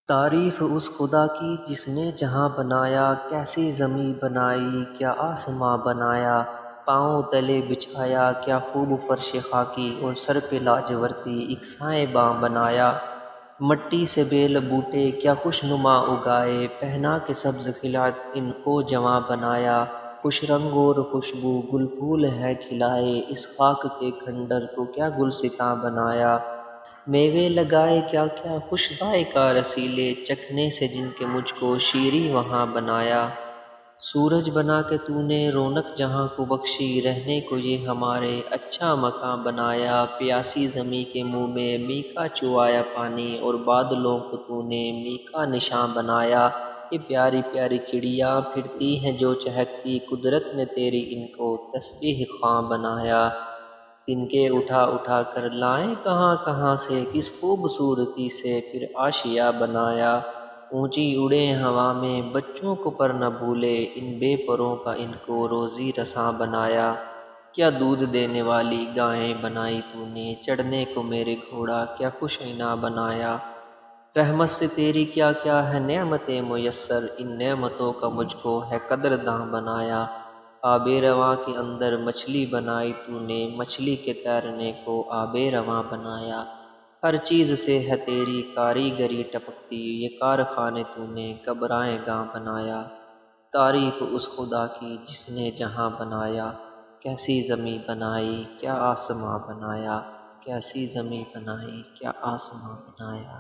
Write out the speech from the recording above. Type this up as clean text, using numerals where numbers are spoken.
تعریف اس خدا کی جس نے جہاں بنایا، کیسی زمیں بنائی، کیا آسماں بنایا، پاؤں تلے بچھایا، کیا خوب فرش خاکی اور سر پہ لاجورتی ایک سائے باں بنایا، مٹی سے بیل بوٹے کیا خوش نما اگائے، پہنا کے سبز خلعت ان کو جواں بنایا، خوش رنگ اور خوشبو گل پھول ہے کھلائے، اس خاک کے کھنڈر کو کیا گلستاں بنایا، میوے لگائے کیا کیا خوش ذائقہ رسیلے، چکھنے سے جن کے مجھ کو شیریں وہاں بنایا، سورج بنا کے تو نے رونق جہاں کو بخشی، رہنے کو یہ ہمارے اچھا مکاں بنایا، پیاسی زمیں کے منہ میں میکا چوایا پانی، اور بادلوں کو تو نے میکا نشاں بنایا، یہ پیاری پیاری چڑیاں پھرتی ہیں جو چہکتی، قدرت نے تیری ان کو تسبیح خواں بنایا، تنکے اٹھا اٹھا کر لائیں کہاں کہاں سے، کس خوبصورتی سے پھر آشیا بنایا، اونچی اڑے ہوا میں بچوں کو پر نہ بھولے، ان بے پروں کا ان کو روزی رساں بنایا، کیا دودھ دینے والی گائیں بنائی تو نے، چڑھنے کو میرے گھوڑا کیا خوش عینا بنایا، رحمت سے تیری کیا کیا ہے نعمتیں میسر، ان نعمتوں کا مجھ کو ہے قدرداں بنایا، آب رواں کے اندر مچھلی بنائی تو نے، مچھلی کے تیرنے کو آب رواں بنایا، ہر چیز سے ہے تیری کاریگری ٹپکتی، یہ کارخانے تو نے گبرائے گاں بنایا، تعریف اس خدا کی جس نے جہاں بنایا، کیسی زمیں بنائی، کیا آسماں بنایا، کیسی زمیں بنائی، کیا آسماں بنایا۔